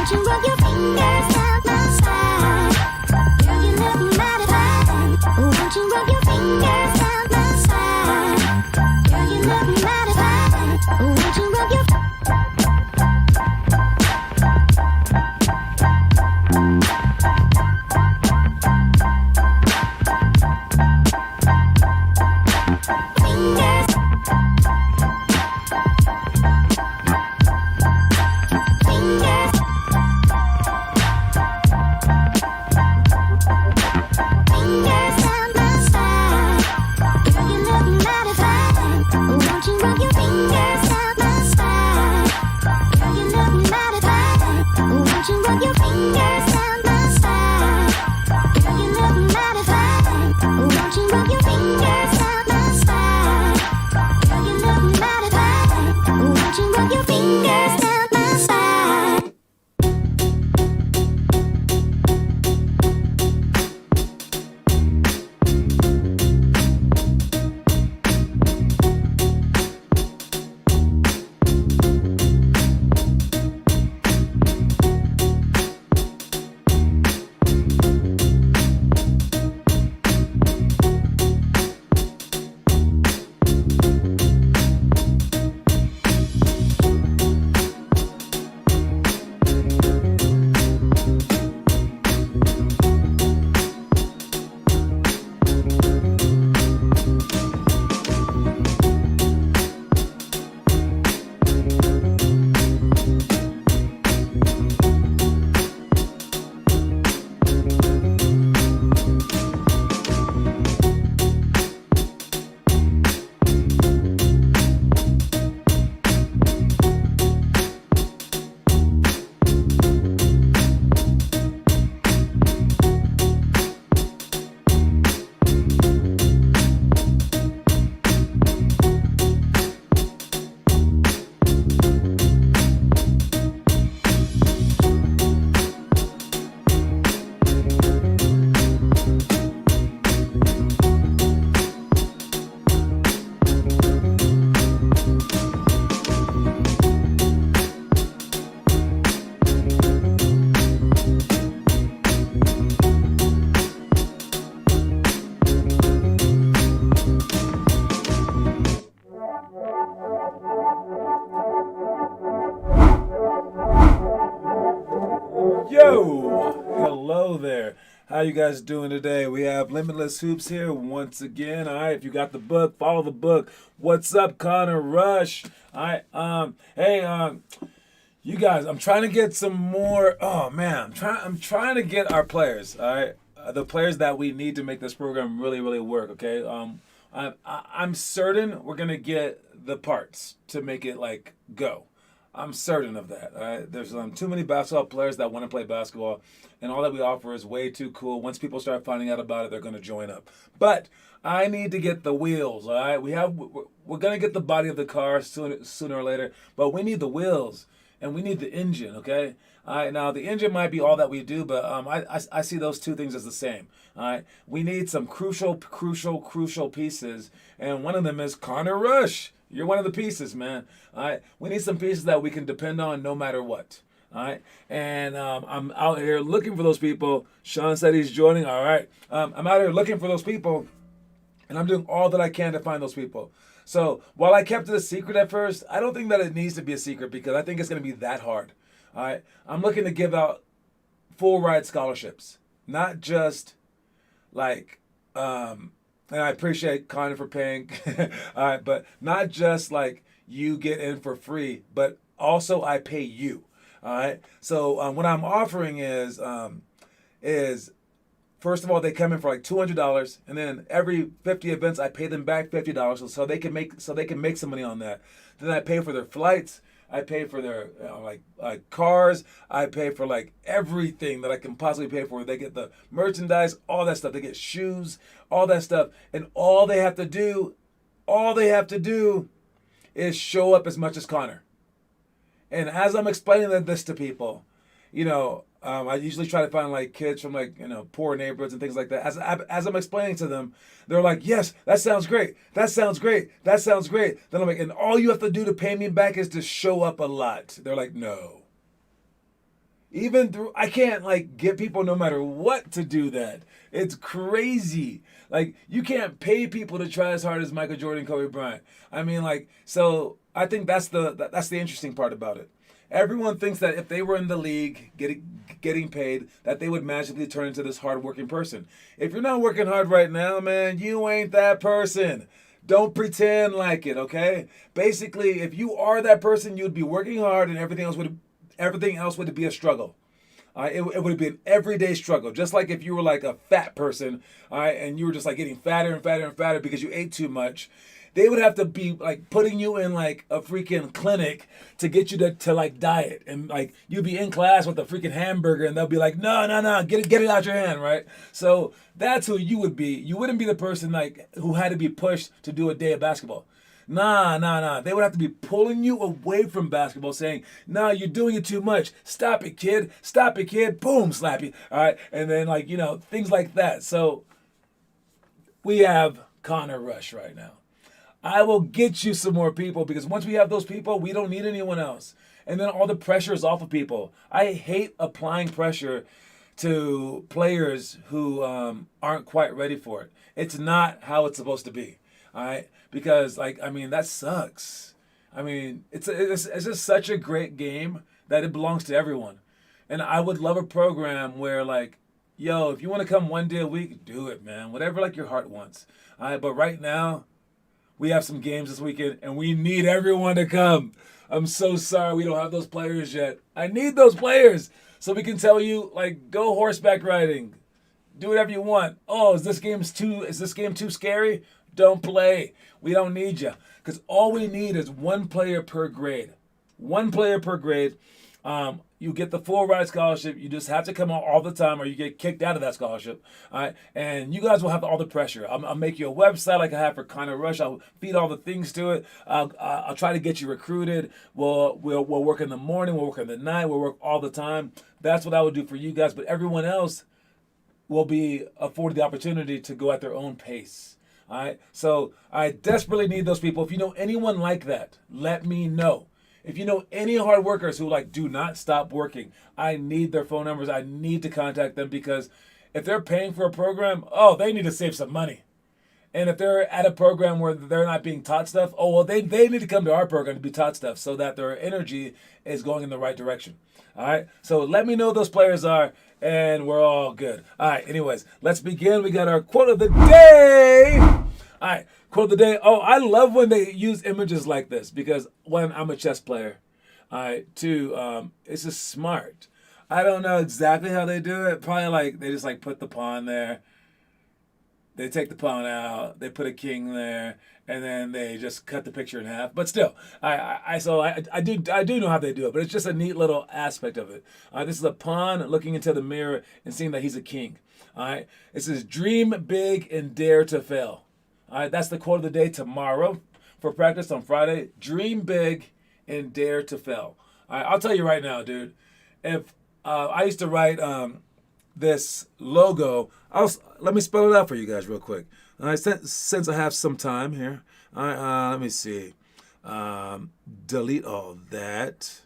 won't you rub your fingers down my spine? Girl, you look mighty fine. Won't you rub your fingers down my spine? Girl, you look mighty fine. Won't you rub your Yo, hello there. How you guys doing today? We have Limitless Hoops here once again. All right, if you got the book, follow the book. What's up, Connor Rush? All right, hey, you guys, I'm trying to get some more. Oh man, I'm trying to get our players. All right, the players that we need to make this program really work. Okay, I'm certain we're gonna get the parts to make it like go. I'm certain of that. All right? There's too many basketball players that want to play basketball, and all that we offer is way too cool. Once people start finding out about it, they're going to join up. But I need to get the wheels. All right, we're going to get the body of the car sooner or later, but we need the wheels and we need the engine. Okay. All right. Now the engine might be all that we do, but I see those two things as the same. All right. We need some crucial pieces, and one of them is Connor Rush. You're one of the pieces, man. All right. We need some pieces that we can depend on no matter what. All right. And I'm out here looking for those people. Sean said he's joining. All right. I'm out here looking for those people, and I'm doing all that I can to find those people. So while I kept it a secret at first, I don't think that it needs to be a secret because I think it's going to be that hard. All right. I'm looking to give out full ride scholarships, not just like and I appreciate Connor for paying. All right, but not just like you get in for free, but also I pay you. All right. So what I'm offering is first of all, they come in for like $200, and then every 50 events I pay them back $50 so they can make some money on that. Then I pay for their flights. I pay for their like cars. I pay for like everything that I can possibly pay for. They get the merchandise, all that stuff. They get shoes, all that stuff. And all they have to do is show up as much as Connor. And as I'm explaining this to people, I usually try to find like kids from like, poor neighborhoods and things like that. As I'm explaining to them, they're like, yes, that sounds great. That sounds great. That sounds great. Then I'm like, and all you have to do to pay me back is to show up a lot. They're like, no. Even through, I can't like get people no matter what to do that. It's crazy. Like you can't pay people to try as hard as Michael Jordan, Kobe Bryant. I mean, like, so I think that's the interesting part about it. Everyone thinks that if they were in the league getting paid, that they would magically turn into this hardworking person. If you're not working hard right now, man, you ain't that person. Don't pretend like it, okay? Basically, if you are that person, you'd be working hard, and everything else would be a struggle. It would be an everyday struggle. Just like if you were like a fat person, all right, and you were just like getting fatter and fatter and fatter because you ate too much, they would have to be like putting you in like a freaking clinic to get you to like diet. And like you'd be in class with a freaking hamburger and they'll be like, no, get it out your hand, right? So that's who you would be. You wouldn't be the person like who had to be pushed to do a day of basketball. Nah. They would have to be pulling you away from basketball, saying, "Nah, you're doing it too much. Stop it, kid. Stop it, kid." Boom, slap you. All right, and then like things like that. So we have Connor Rush right now. I will get you some more people because once we have those people, we don't need anyone else. And then all the pressure is off of people. I hate applying pressure to players who aren't quite ready for it. It's not how it's supposed to be. All right, because that sucks. I mean, it's just such a great game that it belongs to everyone, and I would love a program where like, yo, if you want to come one day a week, do it, man. Whatever like your heart wants. All right, but right now, we have some games this weekend, and we need everyone to come. I'm so sorry we don't have those players yet. I need those players so we can tell you like, go horseback riding, do whatever you want. Oh, is this game too scary? Don't play. We don't need you. Because all we need is one player per grade. One player per grade. You get the full ride scholarship. You just have to come out all the time or you get kicked out of that scholarship. All right? And you guys will have all the pressure. I'll make you a website like I have for Connor Rush. I'll feed all the things to it. I'll try to get you recruited. We'll work in the morning. We'll work in the night. We'll work all the time. That's what I would do for you guys. But everyone else will be afforded the opportunity to go at their own pace. All right, so I desperately need those people. If you know anyone like that, let me know. If you know any hard workers who like do not stop working, I need their phone numbers. I need to contact them because if they're paying for a program, oh, they need to save some money. And if they're at a program where they're not being taught stuff, oh, well, they need to come to our program to be taught stuff so that their energy is going in the right direction. All right, so let me know who those players are, and we're all good. All right, anyways, let's begin. We got our quote of the day. All right, quote of the day. Oh, I love when they use images like this because, one, I'm a chess player. All right, two, it's just smart. I don't know exactly how they do it. Probably like they just like put the pawn there. They take the pawn out, they put a king there, and then they just cut the picture in half. But still, I do know how they do it, but it's just a neat little aspect of it. This is a pawn looking into the mirror and seeing that he's a king. All right, it says dream big and dare to fail. All right, that's the quote of the day tomorrow for practice on Friday. Dream big and dare to fail. All right, I'll tell you right now, dude. If I used to write this logo. Let me spell it out for you guys real quick. All right, since I have some time here. All right, let me see. Delete all that.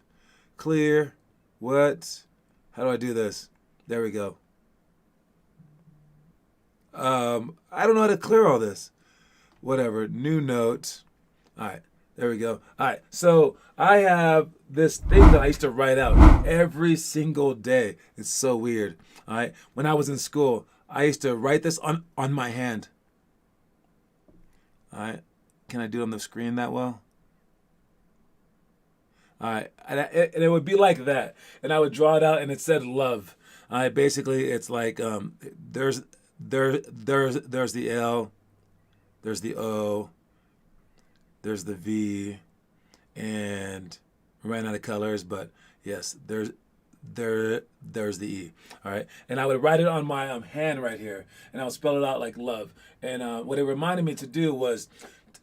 Clear. What? How do I do this? There we go. I don't know how to clear all this. Whatever. New note. All right. There we go. All right. So I have this thing that I used to write out every single day. It's so weird. All right. When I was in school, I used to write this on my hand. All right. Can I do it on the screen that well? All right. And it would be like that. And I would draw it out and it said love. All right. Basically, it's like there's the L, there's the O, there's the V, and I ran out of colors, but yes, there's the E. All right, and I would write it on my hand right here, and I would spell it out like love. And what it reminded me to do was,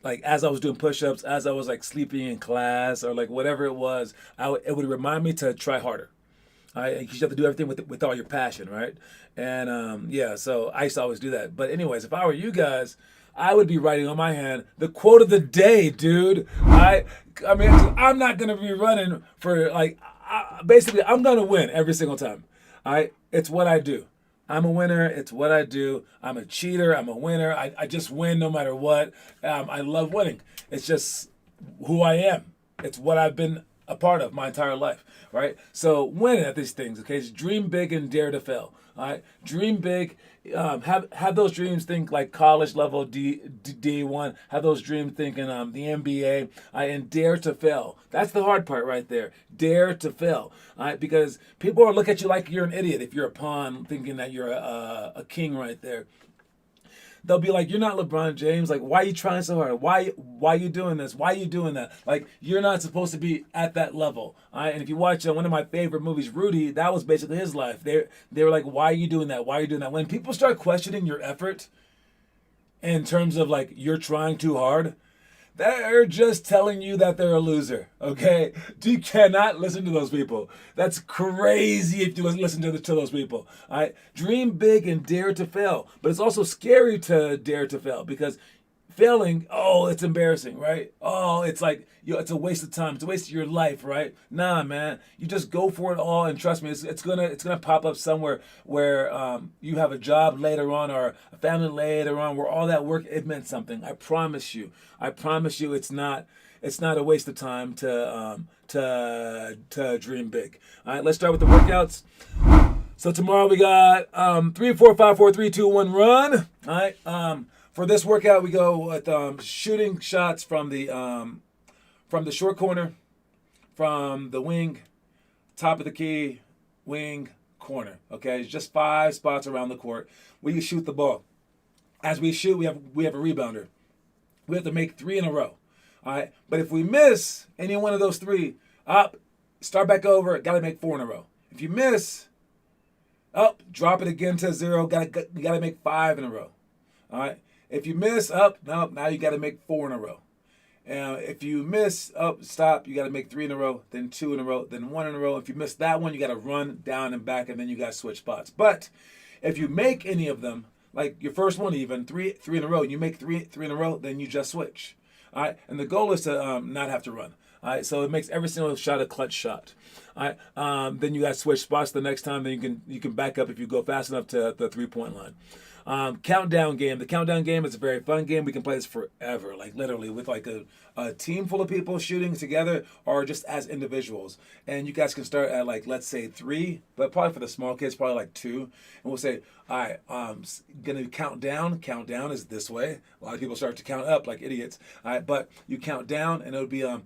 like as I was doing push-ups, as I was like sleeping in class, or like whatever it was, it would remind me to try harder. All right, because you have to do everything with all your passion, right? And yeah, so I used to always do that. But anyways, if I were you guys, I would be writing on my hand the quote of the day, dude. I mean, I'm not gonna be running for like basically, I'm gonna win every single time. All right, it's what I do. I'm a winner. It's what I do. I'm a cheater. I'm a winner. I just win no matter what. I love winning. It's just who I am. It's what I've been a part of my entire life, right? So win at these things, okay? Just dream big and dare to fail. All right, dream big. Have those dreams. Think like college level D1. Have those dreams thinking the NBA. And dare to fail. That's the hard part right there. Dare to fail. All right, because people will look at you like you're an idiot if you're a pawn, thinking that you're a king right there. They'll be like, "You're not LeBron James. Like, why are you trying so hard? Why are you doing this? Why are you doing that? Like, you're not supposed to be at that level." All right? And if you watch one of my favorite movies, Rudy, that was basically his life. They were like, "Why are you doing that? Why are you doing that?" When people start questioning your effort in terms of like you're trying too hard, they're just telling you that they're a loser, okay? You cannot listen to those people. That's crazy if you listen to those people. All right? Dream big and dare to fail. But it's also scary to dare to fail because failing, oh, it's embarrassing, right? Oh, it's like, it's a waste of time. It's a waste of your life, right? Nah, man. You just go for it all, and trust me, it's gonna pop up somewhere where you have a job later on or a family later on where all that work, it meant something. I promise you. I promise you, it's not a waste of time to dream big. All right, let's start with the workouts. So tomorrow we got 3, 4, 5, 4, 3, 2, 1, run. All right. For this workout, we go with shooting shots from the short corner, from the wing, top of the key, wing, corner. Okay, it's just 5 spots around the court where you shoot the ball. As we shoot, we have a rebounder. We have to make 3 in a row. All right, but if we miss any one of those 3, up, start back over. Got to make 4 in a row. If you miss, up, drop it again to 0. You got to make 5 in a row. All right. If you miss, up, no, now you got to make 4 in a row. If you miss, up, stop, you got to make 3 in a row, then 2 in a row, then 1 in a row. If you miss that one, you got to run down and back, and then you got to switch spots. But if you make any of them, like your first one even, three in a row, and you make three in a row, then you just switch. All right, and the goal is to not have to run. All right, so it makes every single shot a clutch shot. All right, then you got to switch spots the next time. Then you can back up if you go fast enough to the 3-point line. Countdown game. The countdown game is a very fun game. We can play this forever, like literally with like a team full of people shooting together or just as individuals. And you guys can start at like, let's say 3, but probably for the small kids, probably like 2. And we'll say, all right, gonna count down. Countdown is this way. A lot of people start to count up like idiots. All right, but you count down and it'll be on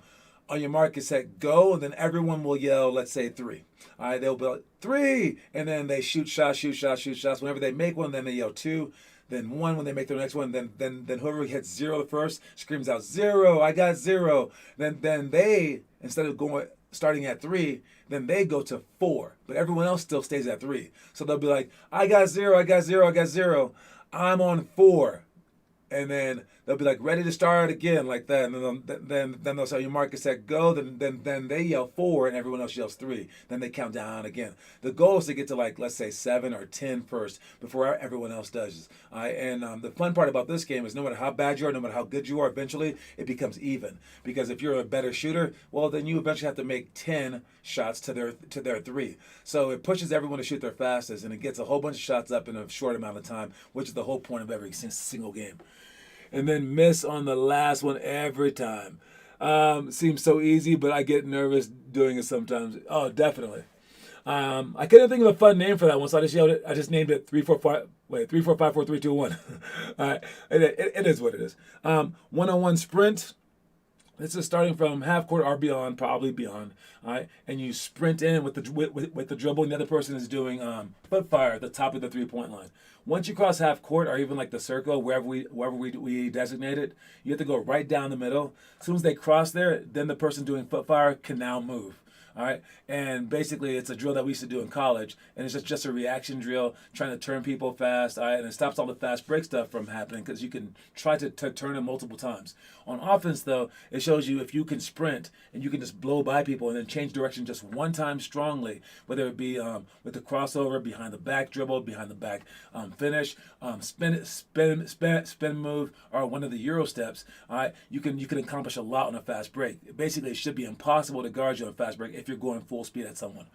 your mark, get set, go, and then everyone will yell, let's say 3. All right, they'll be like 3, and then they shoot shots. Whenever they make one, then they yell 2, then 1 when they make their next one. Then whoever hits 0 the first screams out 0. I got 0. Then they, instead of starting at 3, then they go to 4, but everyone else still stays at 3. So they'll be like, I got 0. I'm on 4. And then they'll be like ready to start again like that. And then they'll say your mark is set, go. Then they yell 4 and everyone else yells 3. Then they count down again. The goal is to get to like, let's say 7 or 10 first before everyone else does. And the fun part about this game is no matter how bad you are, no matter how good you are, eventually it becomes even. Because if you're a better shooter, well, then you eventually have to make 10 shots to their 3. So it pushes everyone to shoot their fastest, and it gets a whole bunch of shots up in a short amount of time, which is the whole point of every single game. And then miss on the last one every time. Seems so easy, but I get nervous doing it sometimes. Oh, definitely. I couldn't think of a fun name for that one, so I just named it 3, 4, 5. Wait, 3, 4, 5, 4, 3, 2, 1. All right, it is what it is. 1-on-1 sprint. This is starting from half court or beyond, probably beyond. All right, and you sprint in with the dribble, and the other person is doing foot fire at the top of the 3-point line. Once you cross half court or even like the circle, wherever we designate it, you have to go right down the middle. As soon as they cross there, then the person doing foot fire can now move. All right, and basically it's a drill that we used to do in college, and it's just a reaction drill, trying to turn people fast. All right, and it stops all the fast break stuff from happening because you can try to turn them multiple times. On offense, though, it shows you if you can sprint and you can just blow by people and then change direction just one time strongly, whether it be with the crossover, behind the back dribble, behind the back finish, spin move, or one of the Euro steps. All right, you can accomplish a lot on a fast break. Basically, it should be impossible to guard you on a fast break if if you're going full speed at someone.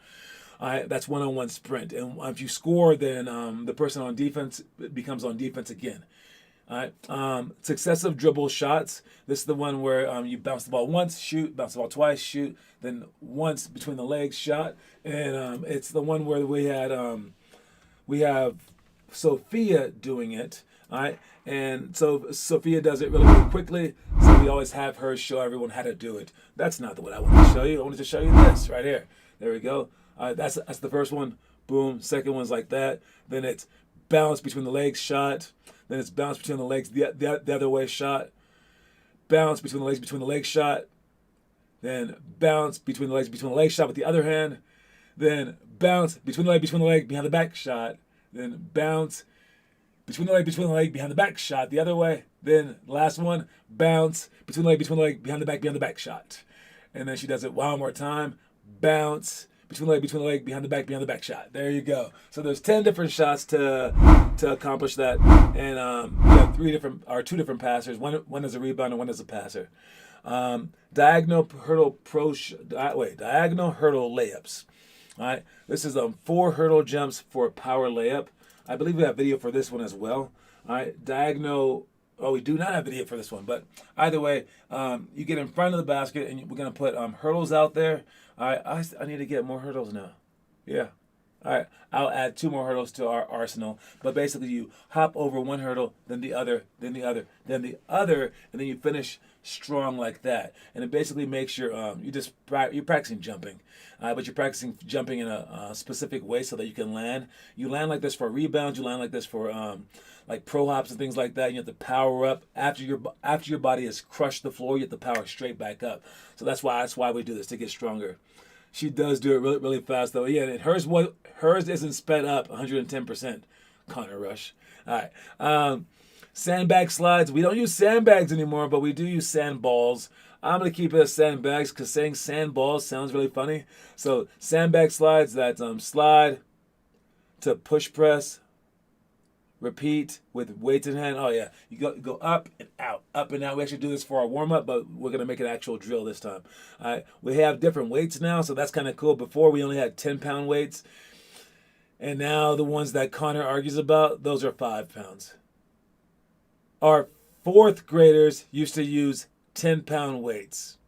All right, that's one-on-one sprint. And if you score, then the person on defense becomes on defense again. All right. Successive dribble shots. This is the one where you bounce the ball once, shoot, bounce the ball twice, shoot, then once between the legs, shot. And it's the one where we have Sophia doing it. All right. And so Sophia does it really, really quickly. So we always have her show everyone how to do it. That's not what I wanted to show you. I wanted to show you this right here. There we go. All right, that's the first one. Boom. Second one's like that. Then it's bounce between the legs, shot. Then it's bounce between the legs, the other way, shot. Bounce between the legs, shot. Then bounce between the legs, shot with the other hand. Then bounce between the leg, behind the back, shot. Then bounce between the leg, behind the back, shot the other way. Then last one, bounce between the leg, behind the back, shot. And then she does it one more time. Bounce between the leg, behind the back, shot. There you go. So there's 10 different shots to accomplish that, and you have two different passers. One is a rebounder, and one is a passer. Diagonal hurdle layups. All right, this is 4 hurdle jumps for a power layup. I believe we have video for this one as well. All right, diagonal. Oh, we do not have video for this one, but either way, you get in front of the basket, and we're gonna put hurdles out there. All right, I need to get more hurdles now. Yeah. All right, I'll add 2 more hurdles to our arsenal. But basically, you hop over one hurdle, then the other, then the other, then the other, and then you finish strong like that. And it basically makes your you're practicing jumping, but you're practicing jumping in a specific way so that you can land. You land like this for rebounds. You land like this for like pro hops and things like that. You have to power up after your body has crushed the floor. You have to power straight back up. So that's why we do this, to get stronger. She does do it really, really fast though. Yeah, and hers isn't sped up 110%. Connor Rush. All right. Sandbag slides. We don't use sandbags anymore, but we do use sandballs. I'm going to keep it as sandbags because saying sandballs sounds really funny. So sandbag slides, that's slide to push press, repeat with weights in hand. Oh yeah, you go up and out, up and out. We actually do this for our warm-up, but we're going to make an actual drill this time. All right, we have different weights now, so that's kind of cool. Before we only had 10-pound weights, and now the ones that Connor argues about, those are 5 pounds. Our 4th graders used to use 10-pound weights.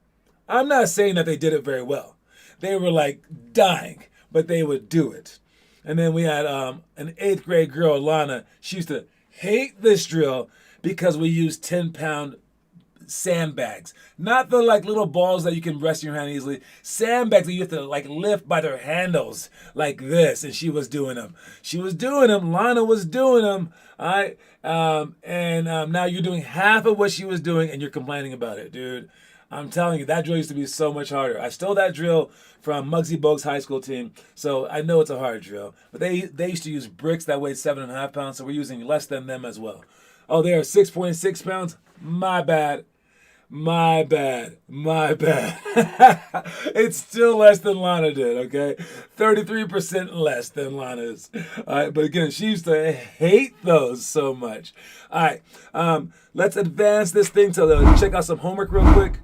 I'm not saying that they did it very well. They were like dying, but they would do it. And then we had an 8th grade girl, Lana. She used to hate this drill because we used 10-pound sandbags. Not the like little balls that you can rest in your hand easily. Sandbags that you have to like lift by their handles like this. And she was doing them. Lana was doing them. All right. Now you're doing half of what she was doing and you're complaining about it, dude. I'm telling you, that drill used to be so much harder. I stole that drill from Muggsy Bogues' high school team, so I know it's a hard drill. But they used to use bricks that weighed 7.5 pounds, so we're using less than them as well. Oh, they are 6.6 pounds? My bad. It's still less than Lana did, okay? 33% less than Lana's. All right, but again, she used to hate those so much. All right, let's advance this thing to check out some homework real quick.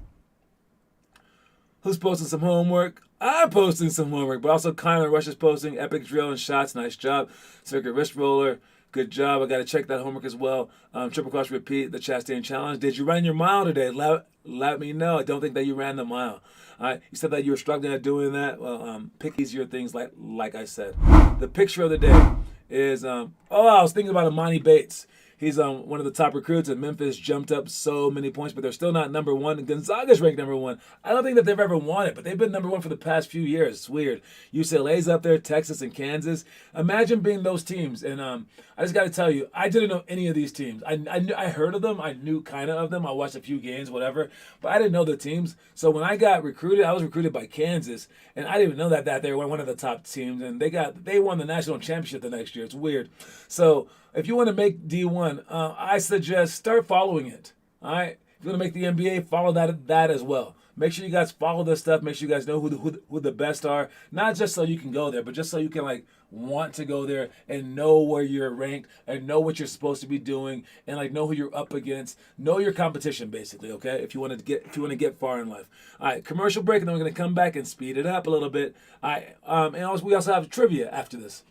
Who's posting some homework? I'm posting some homework, but also Connor Rush is posting epic drill and shots. Nice job. Circuit wrist roller. Good job. I got to check that homework as well. Triple cross repeat, the Chastain challenge. Did you run your mile today? Let me know. I don't think that you ran the mile. All right. You said that you were struggling at doing that. Well, pick easier things like I said. The picture of the day is, I was thinking about Imani Bates. He's one of the top recruits, and Memphis jumped up so many points, but they're still not number one. And Gonzaga's ranked number one. I don't think that they've ever won it, but they've been number one for the past few years. It's weird. UCLA's up there, Texas and Kansas. Imagine being those teams. And I just got to tell you, I didn't know any of these teams. I heard of them. I knew kind of them. I watched a few games, whatever, but I didn't know the teams. So when I got recruited, I was recruited by Kansas, and I didn't even know that they were one of the top teams, and they won the national championship the next year. It's weird. So if you want to make D1, I suggest start following it. All right, if you want to make the NBA, follow that as well. make sure you guys follow this stuff. Make sure you guys know who the best are. Not just so you can go there, but just so you can like want to go there and know where you're ranked and know what you're supposed to be doing and like know who you're up against. Know your competition basically, okay? If you want to get far in life. All right, commercial break, and then we're gonna come back and speed it up a little bit. All right, and also we also have trivia after this.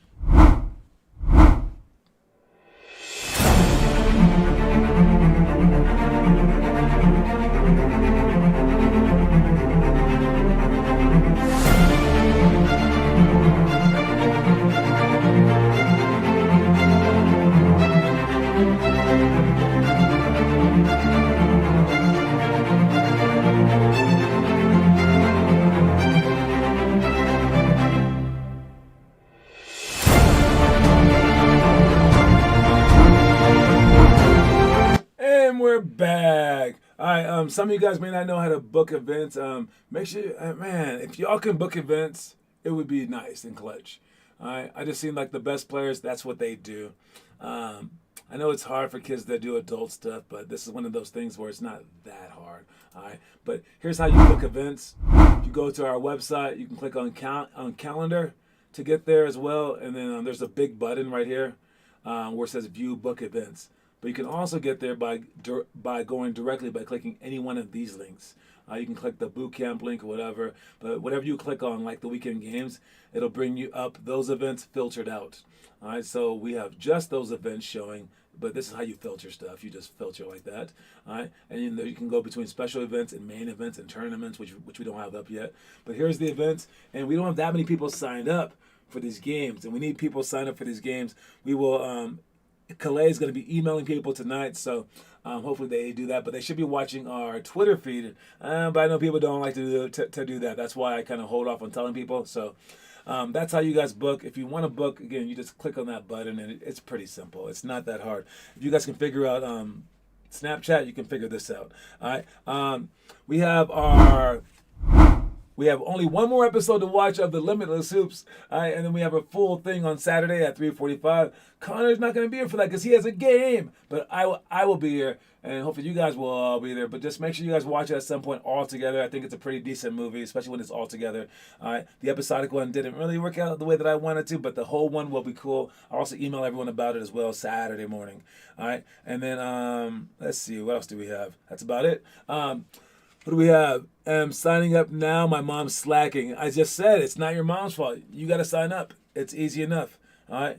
And we're back. All right. Some of you guys may not know how to book events. Make sure, man, if y'all can book events, it would be nice and clutch. All right. I just seem like the best players. That's what they do. I know it's hard for kids that do adult stuff, but this is one of those things where it's not that hard. All right. But here's how you book events. You go to our website. You can click on calendar to get there as well, and then there's a big button right here where it says View Book Events. But you can also get there by going directly by clicking any one of these links. You can click the boot camp link or whatever, but whatever you click on, like the weekend games, it'll bring you up those events filtered out. All right, so we have just those events showing, but this is how you filter stuff. You just filter like that. All right, and you can go between special events and main events and tournaments, which we don't have up yet. But here's the events, and we don't have that many people signed up for these games, and we need people signed up for these games. We will. Calais is going to be emailing people tonight, so hopefully they do that. But they should be watching our Twitter feed. But I know people don't like to do that. That's why I kind of hold off on telling people. So that's how you guys book. If you want to book, again, you just click on that button, and it's pretty simple. It's not that hard. If you guys can figure out Snapchat, you can figure this out. All right. We have only one more episode to watch of the Limitless Hoops, and then we have a full thing on Saturday at 3:45. Connor's not going to be here for that because he has a game, but I will be here, and hopefully you guys will all be there. But just make sure you guys watch it at some point all together. I think it's a pretty decent movie, especially when it's all together. All right, the episodic one didn't really work out the way that I wanted to, but the whole one will be cool. I'll also email everyone about it as well Saturday morning. All right, and then let's see, what else do we have? That's about it. What do we have? Signing up now. My mom's slacking. I just said it's not your mom's fault. You got to sign up. It's easy enough. All right.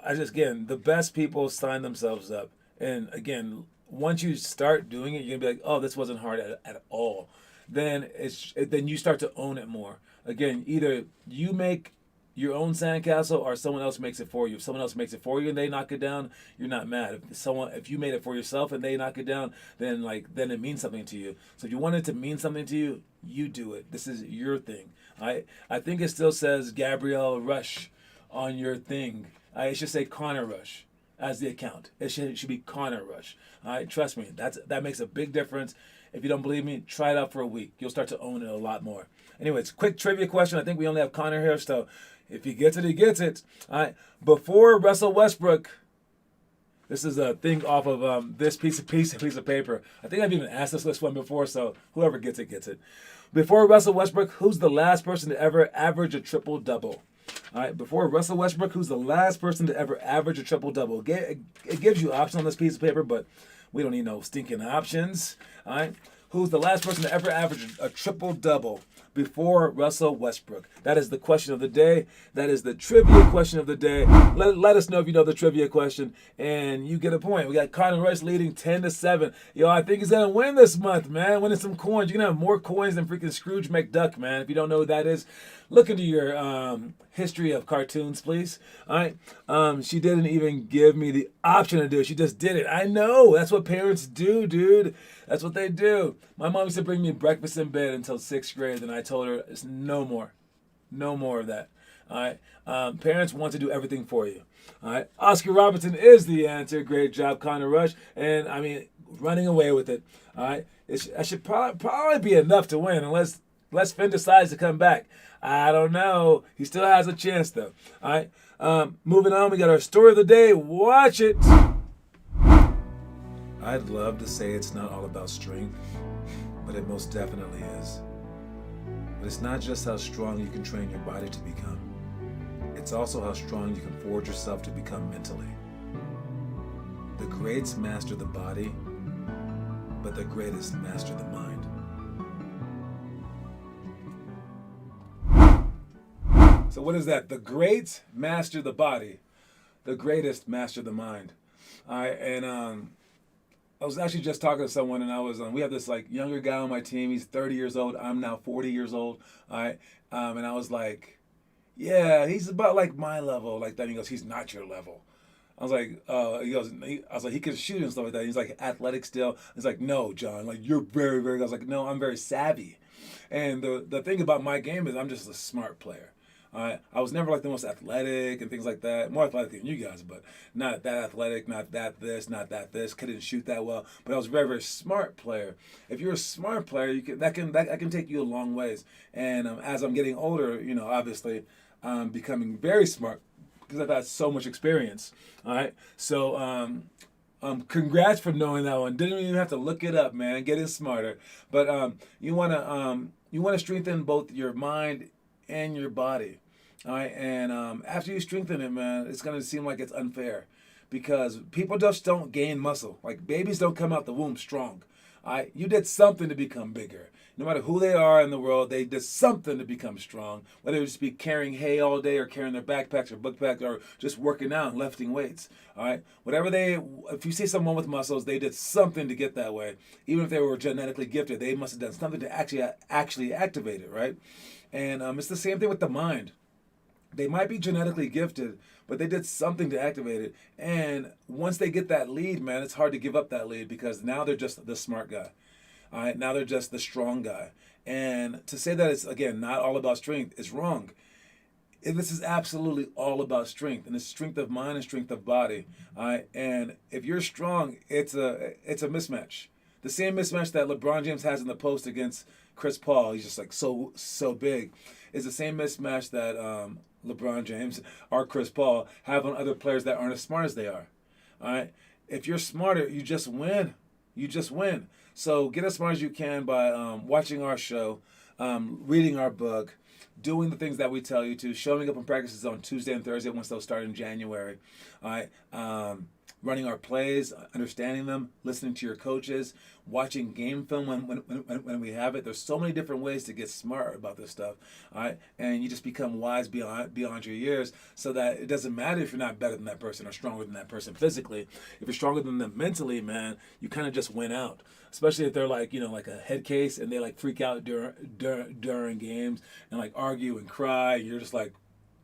Again, the best people sign themselves up. And again, once you start doing it, you're gonna be like, oh, this wasn't hard at all. Then then you start to own it more. Again, either you make your own sandcastle or someone else makes it for you. If someone else makes it for you and they knock it if you're not mad. If you made it for yourself and they knock it down, then it means something to you. So if you want it to mean something to you, you do it. This is your thing. I think it still says Gabrielle Rush on your thing. It should say Connor Rush as the account. It should be Connor Rush. All right, trust me, that makes a big difference. If you don't believe me, try it out for a week. You'll start to own it a lot more. Anyways, quick trivia question. I think we only have Connor here, so if he gets it, he gets it. All right. Before Russell Westbrook, this is a thing off of this piece of paper. I think I've even asked this one before, so whoever gets it, gets it. Before Russell Westbrook, who's the last person to ever average a triple-double? All right. Before Russell Westbrook, who's the last person to ever average a triple-double? It gives you options on this piece of paper, but we don't need no stinking options. All right. Who's the last person to ever average a triple-double before Russell Westbrook? That is the question of the day. That is the trivia question of the day. Let us know if you know the trivia question, and you get a point. We got Connor Rush leading 10-7. Yo, I think he's going to win this month, man. Winning some coins. You're going to have more coins than freaking Scrooge McDuck, man. If you don't know who that is, look into your history of cartoons, please. All right. She didn't even give me the option to do it. She just did it. I know. That's what parents do, dude. That's what they do. My mom used to bring me breakfast in bed until 6th grade, and I told her it's no more. No more of that. All right. Parents want to do everything for you. All right. Oscar Robertson is the answer. Great job, Connor Rush. And I mean, running away with it. All right. That should probably be enough to win, unless Finn decides to come back. I don't know. He still has a chance, though. All right. Moving on, we got our story of the day. Watch it. I'd love to say it's not all about strength, but it most definitely is. But it's not just how strong you can train your body to become. It's also how strong you can forge yourself to become mentally. The greats master the body, but the greatest master the mind. So what is that? The greats master the body, the greatest master the mind. All right, and I was actually just talking to someone, and I was we have this like younger guy on my team. He's 30 years old. I'm now 40 years old. All right, and I was like, yeah, he's about like my level, like that. He goes, he's not your level. I was like, I was like, he can shoot and stuff like that. He's like athletic still. He's like, no, John, like you're very, very. I was like, no, I'm very savvy. And the thing about my game is I'm just a smart player. I was never like the most athletic and things like that. More athletic than you guys, but not that athletic, not that this, not that this. Couldn't shoot that well, but I was a very, very smart player. If you're a smart player, you can that can take you a long ways. And as I'm getting older, obviously, I'm becoming very smart because I've had so much experience. All right, so. Congrats for knowing that one. Didn't even have to look it up, man. Getting smarter, but you wanna strengthen both your mind and your body. All right, and after you strengthen it, man, it's gonna seem like it's unfair because people just don't gain muscle. Like babies don't come out the womb strong. All right, you did something to become bigger. No matter who they are in the world, they did something to become strong. Whether it just be carrying hay all day or carrying their backpacks or book packs or just working out and lifting weights. All right, if you see someone with muscles, they did something to get that way. Even if they were genetically gifted, they must have done something to actually activate it, right? And it's the same thing with the mind. They might be genetically gifted, but they did something to activate it. And once they get that lead, man, it's hard to give up that lead because now they're just the smart guy. All right, now they're just the strong guy. And to say that it's, again, not all about strength is wrong. This is absolutely all about strength, and it's strength of mind and strength of body. All right, and if you're strong, it's a mismatch. The same mismatch that LeBron James has in the post against Chris Paul, he's just like so big, is the same mismatch that LeBron James or Chris Paul have on other players that aren't as smart as they are. All right, if you're smarter, you just win. You just win. So get as smart as you can by watching our show, reading our book, doing the things that we tell you to, showing up in practices on Tuesday and Thursday once they'll start in January. All right, running our plays, understanding them, listening to your coaches, watching game film when we have it. There's so many different ways to get smart about this stuff. All right, and you just become wise beyond your years, so that it doesn't matter if you're not better than that person or stronger than that person physically. If you're stronger than them mentally, man, you kind of just win out. Especially if they're like like a head case and they like freak out during games and like argue and cry. You're just like,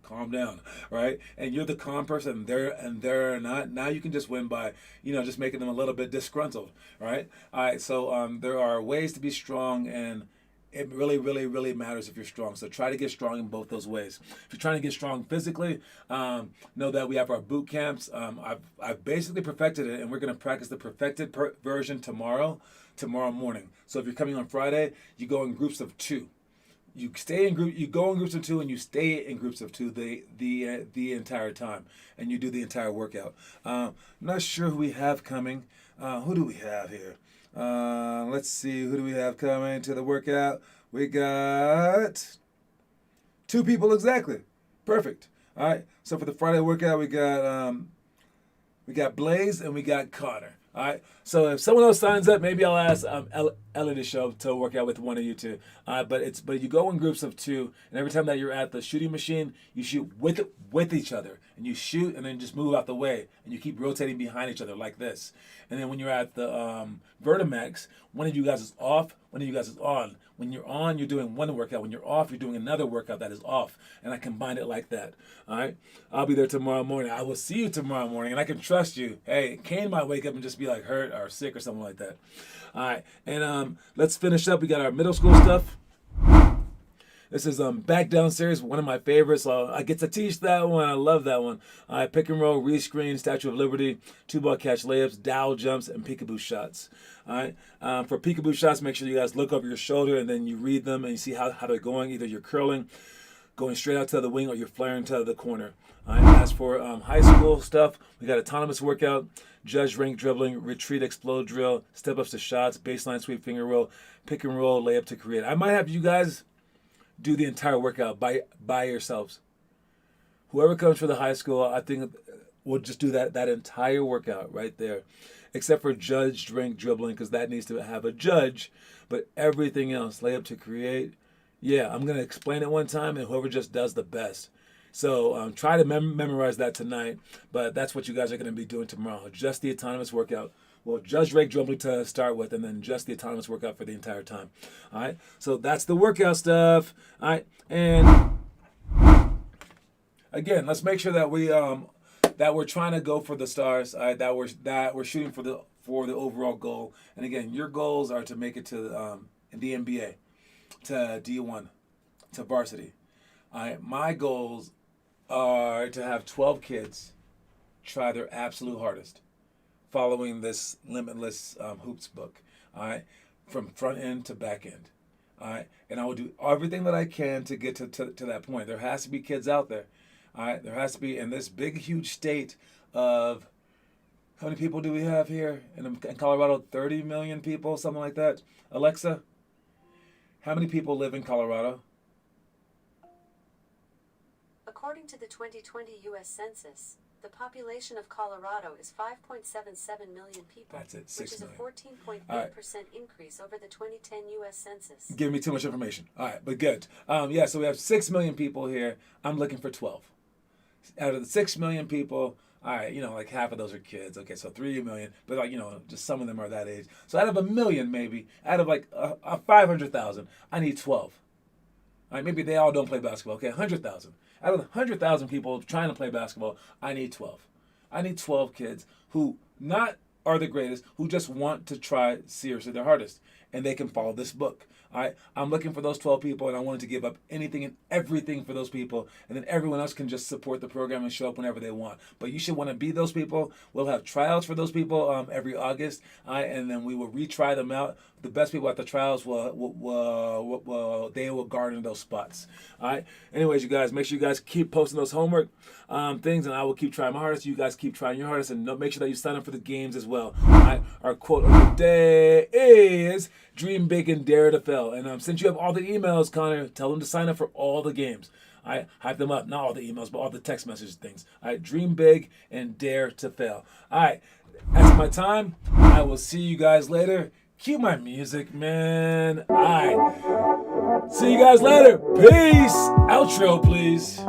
calm down, right? And you're the calm person, and they're not. Now you can just win by, just making them a little bit disgruntled, right? All right. So there are ways to be strong, and it really, really, really matters if you're strong. So try to get strong in both those ways. If you're trying to get strong physically, know that we have our boot camps. I've basically perfected it, and we're going to practice the perfected version tomorrow morning. So if you're coming on Friday, you go in groups of 2. You go in groups of 2, and you stay in groups of 2 the entire time, and you do the entire workout. I'm not sure who we have coming. Who do we have here? Let's see, who do we have coming to the workout? We got 2 people exactly. Perfect. All right. So for the Friday workout, we got Blaze and we got Connor. All right. So if someone else signs up, maybe I'll ask Ellie to show up to work out with one of you two. But you go in groups of 2, and every time that you're at the shooting machine, you shoot with each other, and you shoot and then just move out the way, and you keep rotating behind each other like this. And then when you're at the Vertimax, one of you guys is off, one of you guys is on. When you're on, you're doing one workout. When you're off, you're doing another workout that is off. And I combine it like that. All right? I'll be there tomorrow morning. I will see you tomorrow morning, and I can trust you. Hey, Kane might wake up and just be like hurt or sick or something like that. All right. And let's finish up. We got our middle school stuff. This is Back Down Series, one of my favorites. So I get to teach that one. I love that one. Pick and roll, rescreen, Statue of Liberty, 2-ball catch layups, dowel jumps, and peekaboo shots. All right. For peekaboo shots, make sure you guys look over your shoulder and then you read them and you see how they're going. Either you're curling, going straight out to the wing or you're flaring to the corner. As for high school stuff, we got autonomous workout, judge rank dribbling, retreat explode drill, step ups to shots, baseline sweep finger roll, pick and roll, layup to create. I might have you guys do the entire workout by yourselves. Whoever comes for the high school, I think we'll just do that entire workout right there, except for judge rank dribbling because that needs to have a judge. But everything else, layup to create, yeah, I'm gonna explain it one time, and whoever just does the best. So try to memorize that tonight, but that's what you guys are going to be doing tomorrow. Just the autonomous workout. Well, judge rank dribbling to start with, and then just the autonomous workout for the entire time. All right. So that's the workout stuff. All right. And again, let's make sure that we're trying to go for the stars. All right. That we're shooting for the overall goal. And again, your goals are to make it to the NBA, to D1, to varsity. All right. My goals are to have 12 kids try their absolute hardest following this Limitless Hoops book, all right, from front end to back end, all right, and I will do everything that I can to get to that point. There has to be kids out there, all right, there has to be in this big, huge state of, how many people do we have here in Colorado? 30 million people, something like that. Alexa, how many people live in Colorado? According to the 2020 U.S. Census, the population of Colorado is 5.77 million people, That's it, which 6 is a million. 14.8% increase over the 2010 U.S. Census. Giving me too much information. All right, but good. Yeah, so we have 6 million people here. I'm looking for 12. Out of the 6 million people, all right, like half of those are kids. Okay, so 3 million, but just some of them are that age. So out of 1 million, maybe, out of 500,000, I need 12. All right, maybe they all don't play basketball. Okay, 100,000. Out of 100,000 people trying to play basketball, I need 12. I need 12 kids who not are the greatest, who just want to try seriously their hardest. And they can follow this book. All right? I'm looking for those 12 people, and I wanted to give up anything and everything for those people. And then everyone else can just support the program and show up whenever they want. But you should want to be those people. We'll have tryouts for those people every August. All right? And then we will retry them out. The best people at the trials they will garner those spots. All right? Anyways, you guys, make sure you guys keep posting those homework things, and I will keep trying my hardest. You guys keep trying your hardest, and make sure that you sign up for the games as well. All right? Our quote of the day is, dream big and dare to fail. And since you have all the emails, Connor, tell them to sign up for all the games. All right? Hype them up. Not all the emails, but all the text message things. All right? Dream big and dare to fail. All right. That's my time. I will see you guys later. Cue my music, man. All right. See you guys later. Peace. Outro, please.